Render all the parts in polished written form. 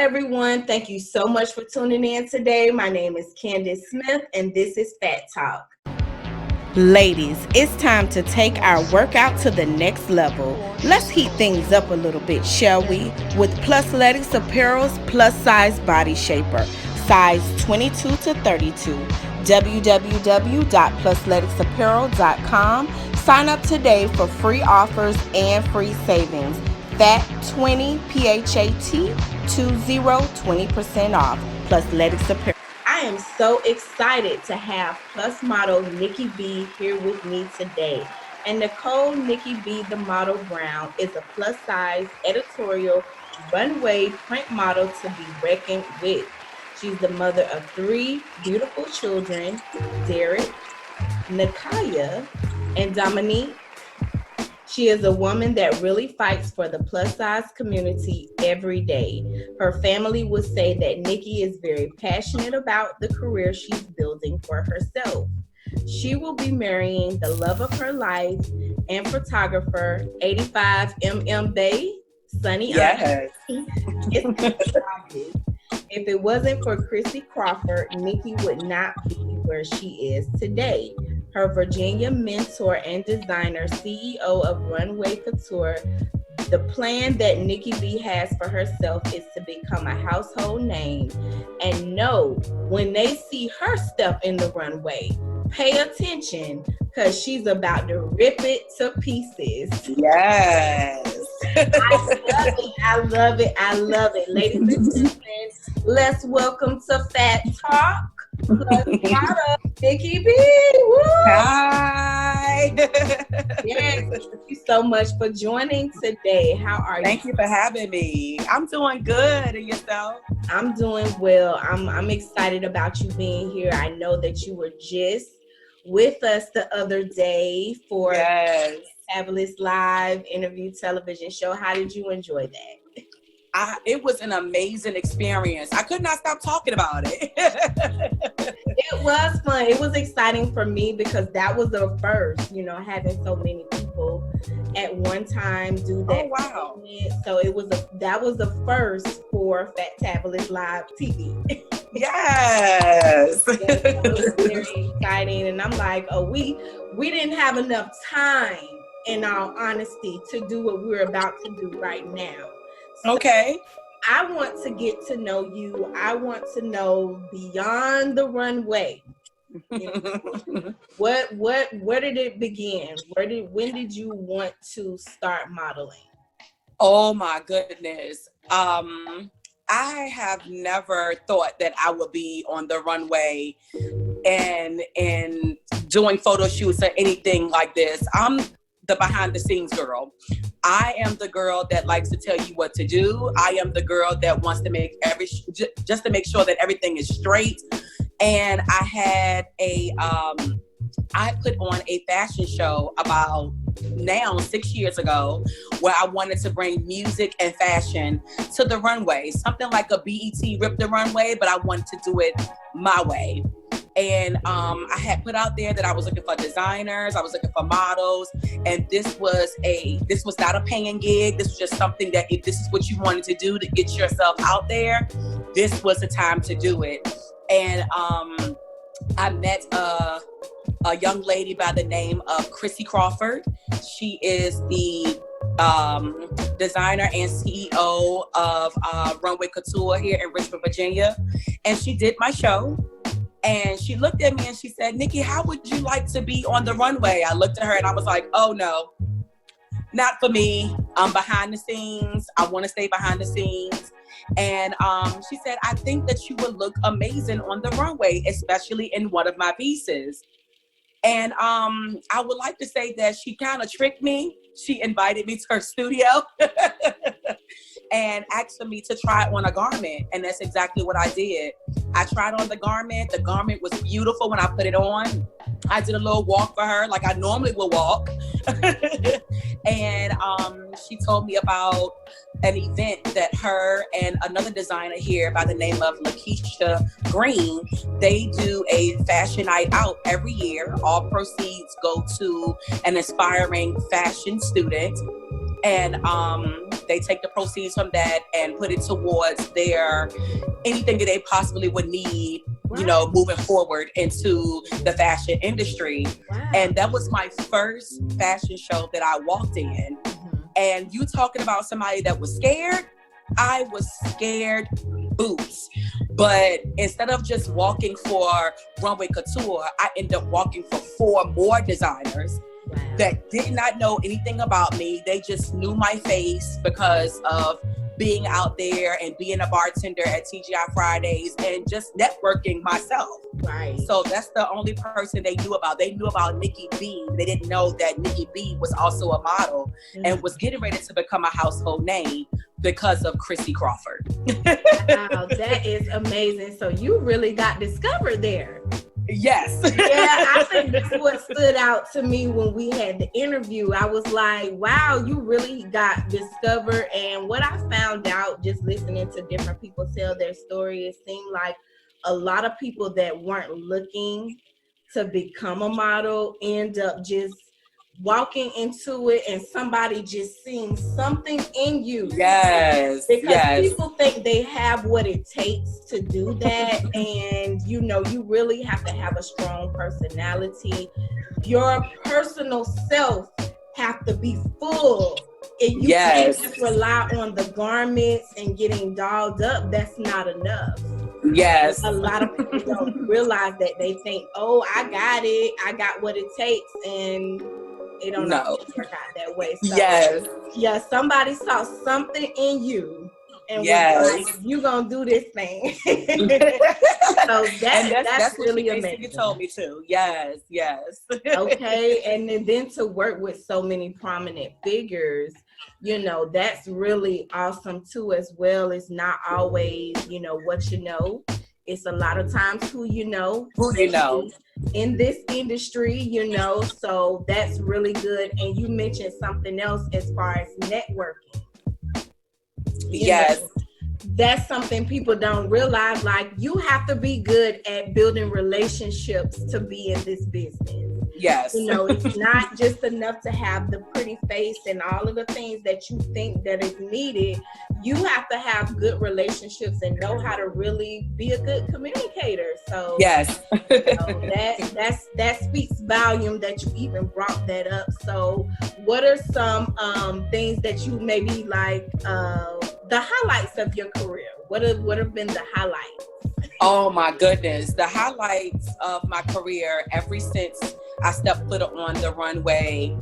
everyone. Thank you so much for tuning in today. My name is Candace Smith, and this is Phat Talk. Ladies, it's time to take our workout to the next level. Let's heat things up a little bit, shall we? With Plusmodel Apparel's plus size body shaper, size 22 to 32. www.plusmodelsapparel.com. Sign up today for free offers and free savings. Phat20, Phat20, 20% off. Plusmodel Apparel. I am so excited to have Plus Model Nikki B here with me today. And Nichole Nikkibthemodel the Model Brown is a plus size editorial runway print model to be reckoned with. She's the mother of 3 beautiful children, Derrick, Nichole, and Dominique. She is a woman that really fights for the plus size community every day. Her family would say that Nikki is very passionate about the career she's building for herself. She will be marrying the love of her life and photographer, 85mm Bay, Sunnie Andre. If it wasn't for Chrissy Crawford, Nikki would not be where she is today. Her Virginia mentor and designer, CEO of Runway Couture, the plan that Nikki B has for herself is to become a household name. And know when they see her step in the runway, pay attention because she's about to rip it to pieces. Yes. I love it. Ladies and gentlemen, let's welcome to Phat Talk. Plus Model Nikki B. Woo! Hi. Yes, thank you so much for joining today. How are you? Thank you for having me. I'm doing good. And yourself? I'm doing well. I'm excited about you being here. I know that you were just with us the other day for Phatabulous live interview television show. How did you enjoy that? It was an amazing experience. I could not stop talking about it. It was fun. It was exciting for me because that was the first, having so many people at one time do that. Oh, wow. So that was the first for Phatabulous Live TV. Yes. It was very exciting. And I'm like, we didn't have enough time, in all honesty, to do what we're about to do right now. So okay. I want to get to know you. I want to know beyond the runway. Where did it begin? When did you want to start modeling? Oh my goodness. I have never thought that I would be on the runway and doing photo shoots or anything like this. I'm the behind the scenes girl. I am the girl that likes to tell you what to do. I am the girl that wants to make just to make sure that everything is straight. And I had I put on a fashion show about 6 years ago where I wanted to bring music and fashion to the runway. Something like a BET Rip the Runway, but I wanted to do it my way. And I had put out there that I was looking for designers, I was looking for models, and this was not a paying gig. This was just something that if this is what you wanted to do to get yourself out there, this was the time to do it. And I met a young lady by the name of Chrissy Crawford. She is the designer and CEO of Runway Couture here in Richmond, Virginia. And she did my show. And she looked at me and she said, Nikki, how would you like to be on the runway? I looked at her and I was like, oh no, not for me. I'm behind the scenes. I want to stay behind the scenes. And she said, I think that you would look amazing on the runway, especially in one of my pieces. And I would like to say that she kind of tricked me. She invited me to her studio and asked for me to try on a garment. And that's exactly what I did. I tried on the garment. The garment was beautiful when I put it on. I did a little walk for her like I normally would walk. And she told me about an event that her and another designer here by the name of Lakeisha Green, they do a fashion night out every year. All proceeds go to an aspiring fashion student. And they take the proceeds from that and put it towards their anything that they possibly would need, you know, moving forward into the fashion industry. And that was my first fashion show that I walked in. And you talking about somebody that was scared, I was scared boots. But instead of just walking for Runway Couture, I ended up walking for 4 more designers that did not know anything about me. They just knew my face because of being out there and being a bartender at TGI Fridays and just networking myself. So that's the only person they knew about. They knew about Nikki B. They didn't know that Nikki B was also a model and was getting ready to become a household name because of Chrissy Crawford. Wow, that is amazing. So you really got discovered there. Yes. Yeah, I think that's what stood out to me when we had the interview. I was like, wow, you really got discovered. And what I found out just listening to different people tell their story, it seemed like a lot of people that weren't looking to become a model end up just walking into it and somebody just seeing something in you. Yes. Because people think they have what it takes to do that. And, you know, you really have to have a strong personality. Your personal self have to be full. And you can't just rely on the garments and getting dolled up. That's not enough. Yes. A lot of people don't realize that. They think, oh, I got it. I got what it takes. And it don't work out that way. So, somebody saw something in you and was like, you gonna do this thing. So that's really amazing. You told me to. Yes. Okay, and then to work with so many prominent figures, you know, that's really awesome too as well. It's not always, you know, what you know. It's a lot of times who you know. In this industry, you know, so that's really good. And you mentioned something else as far as networking. Yes. That's something people don't realize. Like, you have to be good at building relationships to be in this business. Yes. You know, it's not just enough to have the pretty face and all of the things that you think that is needed. You have to have good relationships and know how to really be a good communicator. So yes, you know, that speaks volume that you even brought that up. So what are some things that you maybe like the highlights of your career? What have been the highlights? Oh my goodness. The highlights of my career ever since I stepped foot on the runway,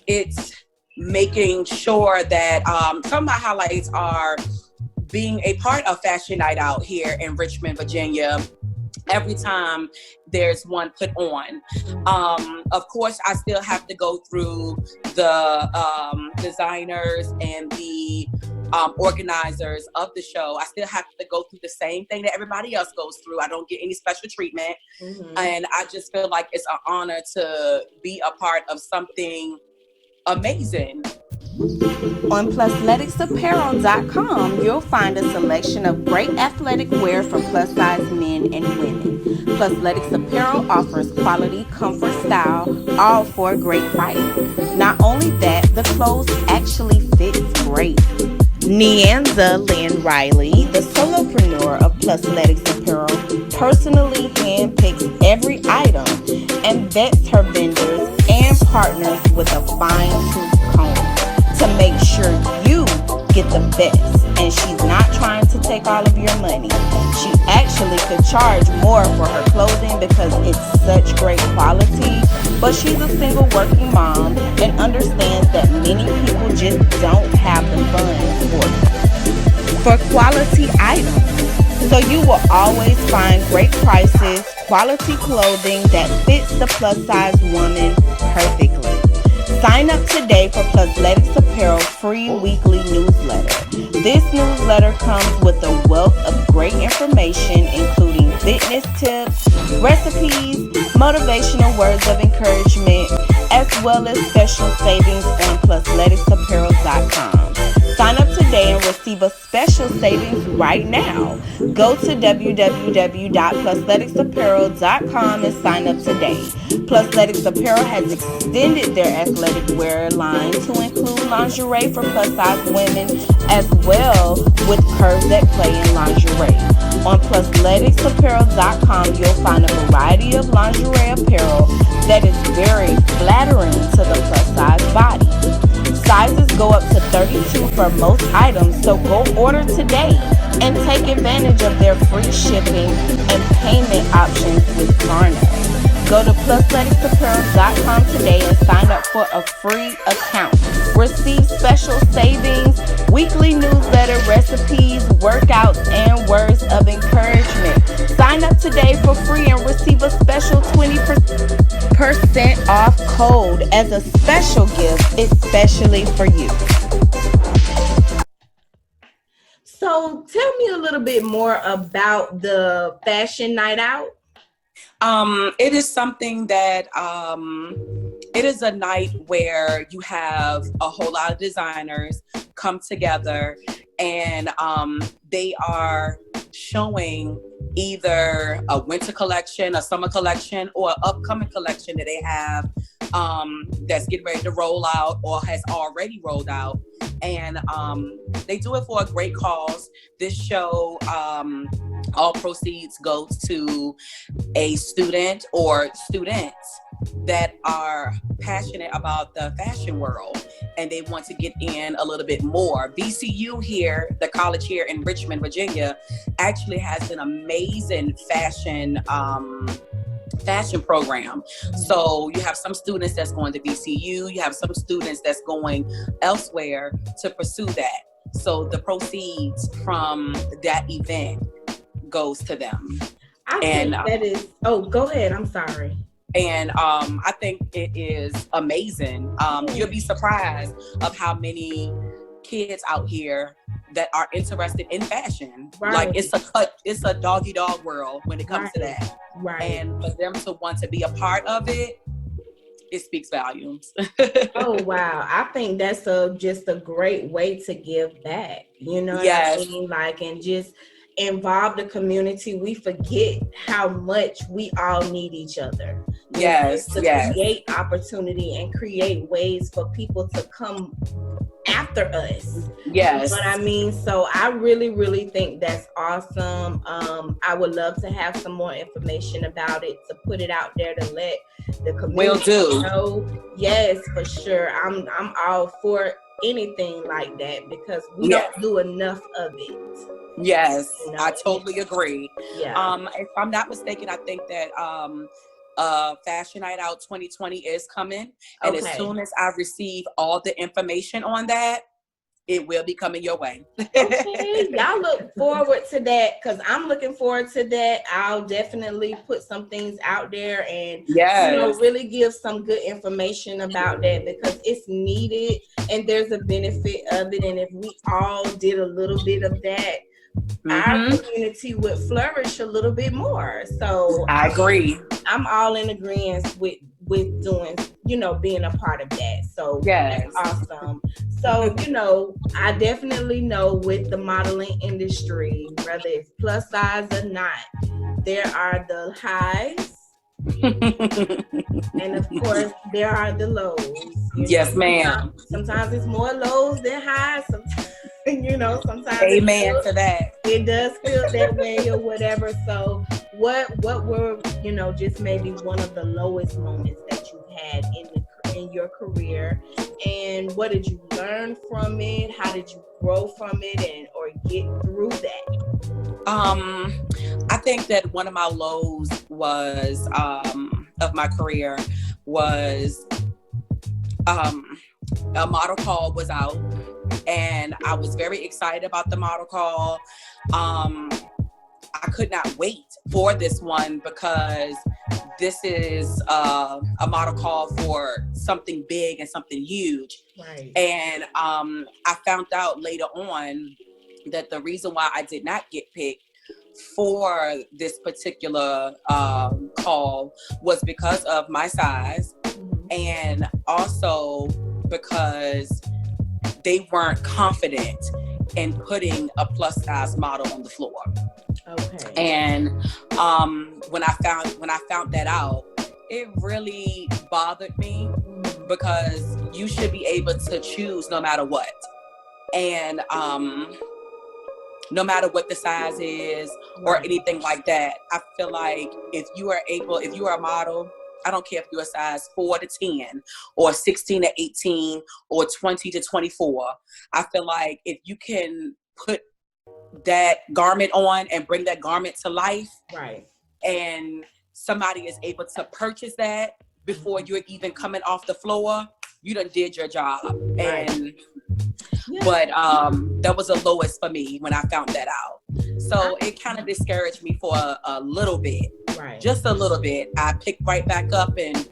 it's making sure that some of my highlights are being a part of Fashion Night Out here in Richmond, Virginia. Every time there's one put on. Of course, I still have to go through the designers and the organizers of the show. I still have to go through the same thing that everybody else goes through. I don't get any special treatment. And I just feel like it's an honor to be a part of something amazing. On PlusLeticsApparel.com, you'll find a selection of great athletic wear for plus-size men and women. Plusletics Apparel offers quality, comfort, style, all for a great price. Not only that, the clothes actually fit great. Neanza Lynn Riley, the solopreneur of Plusletics Apparel, personally handpicks every item and vets her vendors and partners with a fine-tooth comb to make sure you get the best. And she's not trying to take all of your money. She actually could charge more for her clothing because it's such great quality, but she's a single working mom and understands that many people just don't have the funds for quality items. So you will always find great prices, quality clothing that fits the plus size woman perfectly. Sign up today for Plusletics Apparel free weekly newsletter. This newsletter comes with a wealth of great information, including fitness tips, recipes, motivational words of encouragement, as well as special savings on PlusLeticsApparel.com. Sign up today today and receive a special savings right now. Go to www.plusleticsapparel.com and sign up today. Plusletics Apparel has extended their athletic wear line to include lingerie for plus-size women as well, with curves that play in lingerie. On plusleticsapparel.com, you'll find a variety of lingerie apparel that is very flattering to the plus-size body. Sizes go up to 32 for most items, so go order today and take advantage of their free shipping and payment options with Klarna. Go to plusleticsapparel.com today and sign up for a free account. Receive special savings, weekly newsletter, recipes, workouts, and words of encouragement. Sign up today for free and receive a special 20% off code as a special gift, especially for you. So tell me a little bit more about the fashion night out. It is something that it is a night where you have a whole lot of designers come together, and they are showing either a winter collection, a summer collection, or an upcoming collection that they have that's getting ready to roll out or has already rolled out. And they do it for a great cause. This show, all proceeds go to a student or students that are passionate about the fashion world and they want to get in a little bit more. VCU here, the college here in Richmond, Virginia, actually has an amazing fashion program. So you have some students that's going to VCU, you have some students that's going elsewhere to pursue that. So the proceeds from that event goes to them. I think that is, go ahead, I'm sorry. And I think it is amazing. You'll be surprised of how many kids out here that are interested in fashion. Right. Like it's a dog-eat-dog world when it comes to that. Right. And for them to want to be a part of it, it speaks volumes. Oh wow. I think that's just a great way to give back. You know what I mean? Like, and just involve the community. We forget how much we all need each other. Create opportunity and create ways for people to come after us. Yes. You know what I mean? So I really, really think that's awesome. I would love to have some more information about it, to put it out there, to let the community know. Yes, for sure. I'm all for anything like that because we don't do enough of it. Yes, you know? I totally agree. Yeah. If I'm not mistaken, I think that Fashion Night Out 2020 is coming. And as soon as I receive all the information on that, it will be coming your way. Okay, y'all look forward to that because I'm looking forward to that. I'll definitely put some things out there and really give some good information about that because it's needed and there's a benefit of it. And if we all did a little bit of that, our community would flourish a little bit more. So I agree. I'm all in agreement with doing, being a part of that. So that's awesome. So, I definitely know with the modeling industry, whether it's plus size or not, there are the highs. And of course, there are the lows. Yes, ma'am. Sometimes it's more lows than highs. Sometimes, sometimes amen to that. It does feel that way or whatever. So what were, just maybe one of the lowest moments that you had in your career, and what did you learn from it? How did you grow from it or get through that? I think that one of my lows was of my career was a model call was out, and I was very excited about the model call. I could not wait for this one because this is a model call for something big and something huge. Right. And I found out later on that the reason why I did not get picked for this particular call was because of my size, and also because they weren't confident in putting a plus size model on the floor. Okay. And when I found that out, it really bothered me, because you should be able to choose no matter what. And no matter what the size is or anything like that, I feel like if you are a model, I don't care if you're a size 4 to 10 or 16 to 18 or 20 to 24. I feel like if you can put that garment on and bring that garment to life, right, and somebody is able to purchase that before you're even coming off the floor, you done did your job. Right. And but that was the lowest for me when I found that out. So it kind of discouraged me for a little bit. Right. Just a little bit. I picked right back up, and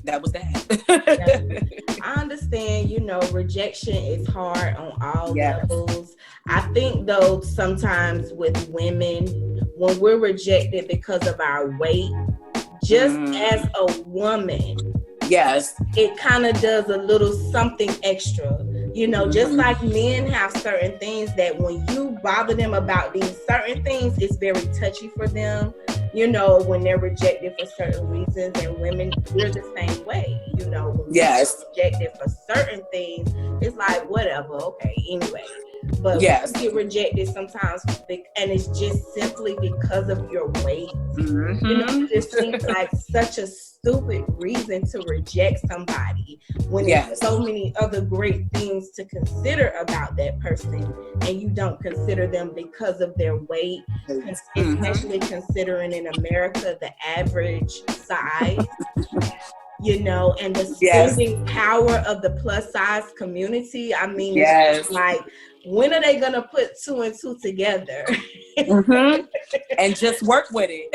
that was that. I understand, rejection is hard on all levels. I think, though, sometimes with women, when we're rejected because of our weight, just as a woman, yes, it kind of does a little something extra. Just like men have certain things that when you bother them about these certain things, it's very touchy for them, when they're rejected for certain reasons. And women, we're the same way, when we're rejected for certain things, it's like, whatever, okay, anyway. But when you get rejected sometimes, and it's just simply because of your weight, it just seems like such a stupid reason to reject somebody when there's so many other great things to consider about that person, and you don't consider them because of their weight, especially considering in America the average size. And the spending power of the plus size community. I mean, it's like, when are they gonna put 2 and 2 together? And just work with it.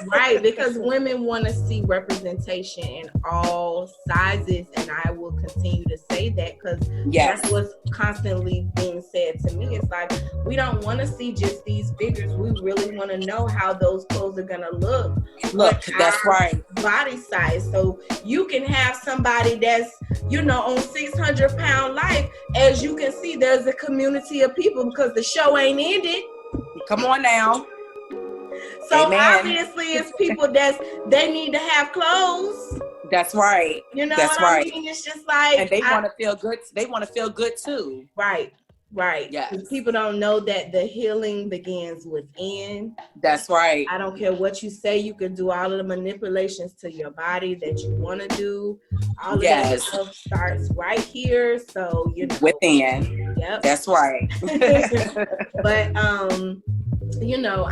Right. Because women want to see representation in all sizes, and I will continue to say that, because that's what's constantly being said to me. It's like, we don't want to see just these figures. We really want to know how those clothes are gonna look. That's right. Body size, so you can have somebody that's on 600-pound life. As you can see, there's a community of people, because the show ain't ended. Come on now. So obviously it's people they need to have clothes. That's right. That's right. I mean? It's just like, and they want to feel good. They want to feel good too. Right. Yes. People don't know that the healing begins within. That's right. I don't care what you say. You can do all of the manipulations to your body that you want to do. All of that stuff starts right here. So, within. Yep. That's right. But,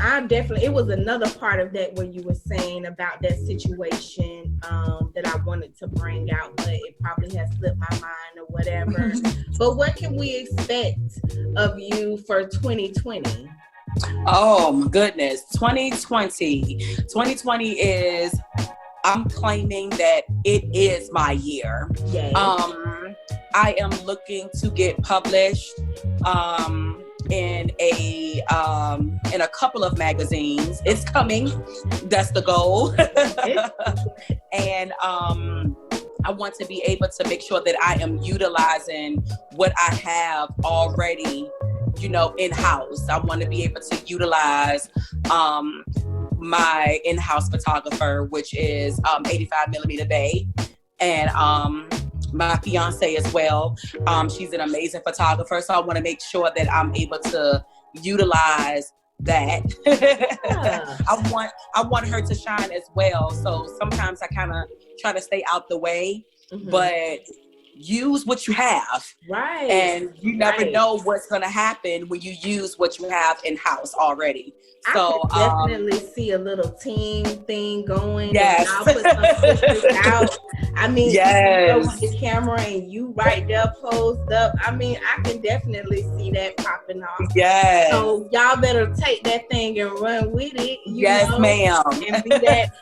I definitely, it was another part of that where you were saying about that situation that I wanted to bring out, but it probably has slipped my mind or whatever. But what can we expect of you for 2020? Oh my goodness. 2020 is, I'm claiming that it is my year. Yay. I am looking to get published in a couple of magazines. It's coming. That's the goal. And I want to be able to make sure that I am utilizing what I have already, in-house. I want to be able to utilize my in-house photographer, which is 85mm Bay, and my fiance as well. She's an amazing photographer, so I want to make sure that I'm able to utilize that. I want her to shine as well. So sometimes I kind of try to stay out the way, but use what you have. Right. And you never know what's going to happen when you use what you have in-house already. So I can definitely see a little team thing going. Yes. I'll put some pictures out. I mean, you go with the camera and you right there posed up. I mean, I can definitely see that popping off. Yes. So y'all better take that thing and run with it. Yes, ma'am. And be that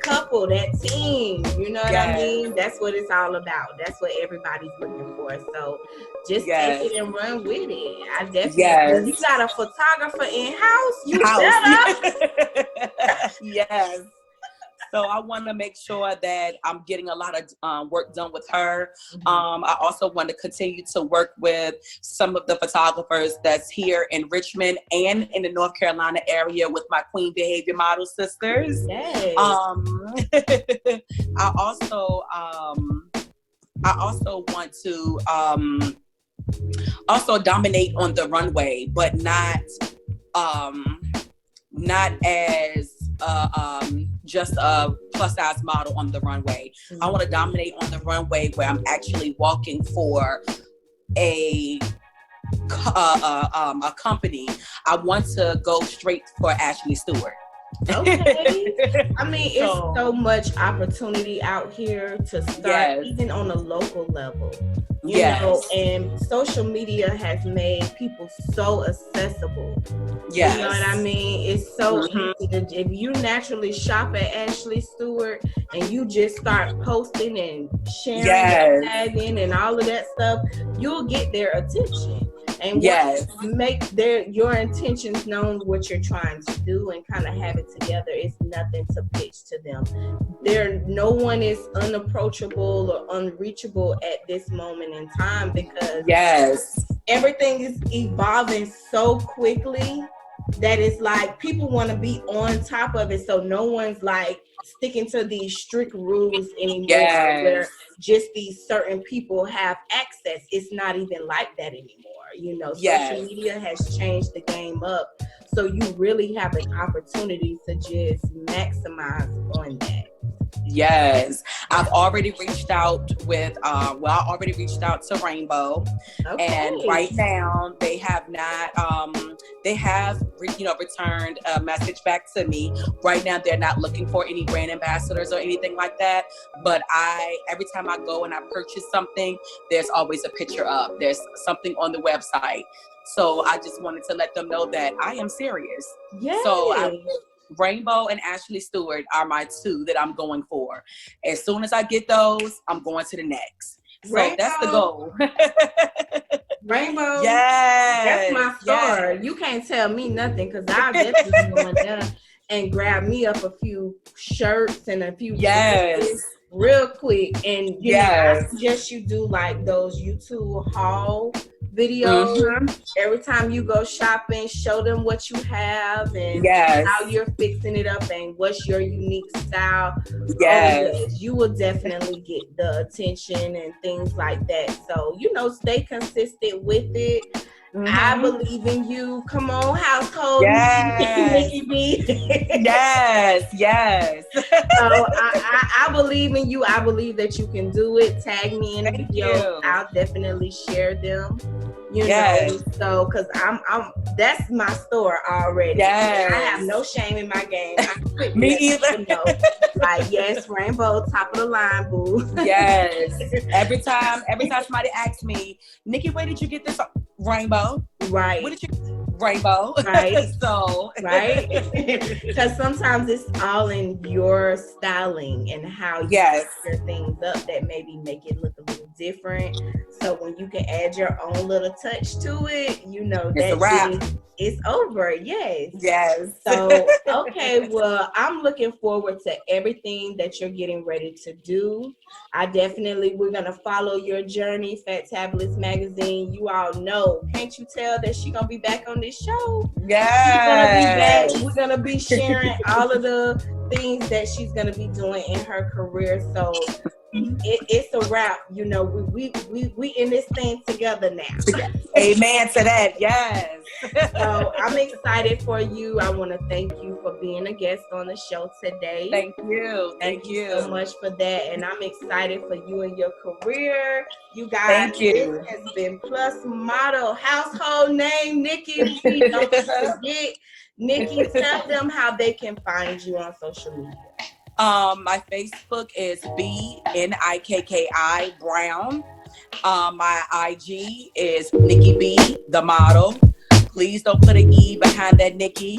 couple, that team. You know what I mean? That's what it's all about. That's what everybody's looking for. So just take it and run with it. I definitely. You got a photographer in-house, you better. Yes. So I want to make sure that I'm getting a lot of work done with her. I also want to continue to work with some of the photographers that's here in Richmond and in the North Carolina area with my Queen Behavior Model sisters. Yes. I also want to also dominate on the runway, but not as just a plus size model on the runway. I want to dominate on the runway where I'm actually walking for a company. I want to go straight for Ashley Stewart. Okay. I mean, it's so much opportunity out here to start, even on a local level. You know, and social media has made people so accessible. You know what I mean? It's so easy to, if you naturally shop at Ashley Stewart and you just start posting and sharing and tagging and all of that stuff, you'll get their attention. And make your intentions known, what you're trying to do, and kind of have it together. It's nothing to pitch to them. No one is unapproachable or unreachable at this moment in time, because everything is evolving so quickly that it's like people want to be on top of it, so no one's like sticking to these strict rules anymore where just these certain people have access. It's not even like that anymore. You know, social media has changed the game up, so you really have an opportunity to just maximize on that. Yes, I've already reached out with, I already reached out to Rainbow, and right now they have not, returned a message back to me. Right now, they're not looking for any brand ambassadors or anything like that. But every time I go and I purchase something, there's always a picture up. There's something on the website. So I just wanted to let them know that I am serious. Yeah. So Rainbow and Ashley Stewart are my two that I'm going for. As soon as I get those, I'm going to the next. So that's the goal. Rainbow, that's my star. You can't tell me nothing, because I'll definitely go in there and grab me up a few shirts and a few dresses real quick. And you know, I suggest you do like those YouTube haul videos. Every time you go shopping, show them what you have and how you're fixing it up and what's your unique style. You will definitely get the attention and things like that. So, you know, stay consistent with it. I believe in you. Come on, household Nikki B. So I believe in you. I believe that you can do it. Tag me in videos. I'll definitely share them. You know, so because I'm that's my store already. I have no shame in my game. Me either. You know, like Rainbow, top of the line, boo. Every time somebody asks me, Nikki, where did you get this? Rainbow. Right. What did you? Rainbow. Right. So. Right. Because sometimes it's all in your styling and how you set your things up that maybe make it look a little different. So when you can add your own little touch to it, you know, it's a wrap. It's over. So, okay, well, I'm looking forward to everything that you're getting ready to do. We're going to follow your journey, Phatabulous Magazine. You all know, can't you tell that she's going to be back on this show? We're going to be sharing all of the things that she's going to be doing in her career. So it's a wrap. You know, we in this thing together now. Amen to that. So I'm excited for you. I want to thank you for being a guest on the show today. Thank you. Thank you so much for that. And I'm excited for you and your career. You guys, this has been Plus Model, household name Nikki B. Don't forget, Nikki, tell them how they can find you on social media. My Facebook is BNIKKI Brown. My IG is Nikki B, the model. Please don't put an E behind that Nikki.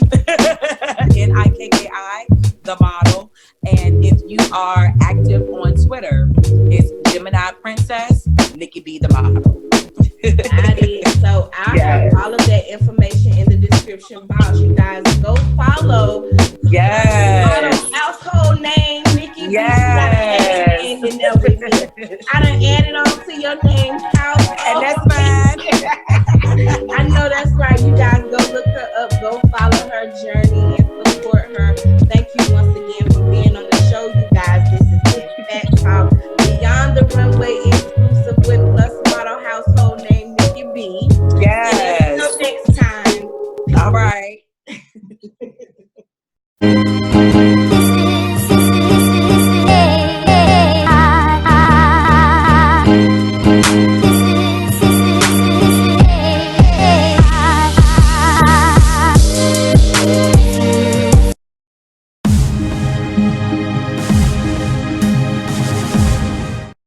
NIKKI, the model. And if you are active on Twitter, it's Gemini Princess, Nikki B, the model. Got it. So I'll have all of that information in the description box. You guys go follow. Model household name I done added on to your name, House. And that's mine. I know that's right. You guys go look her up, go follow her journey and support her. Thank you once again for being on the show, you guys. This is Phat Talk, Beyond the Runway, exclusive with Plus Model household name Nikki B. Yes. Until next time. All right.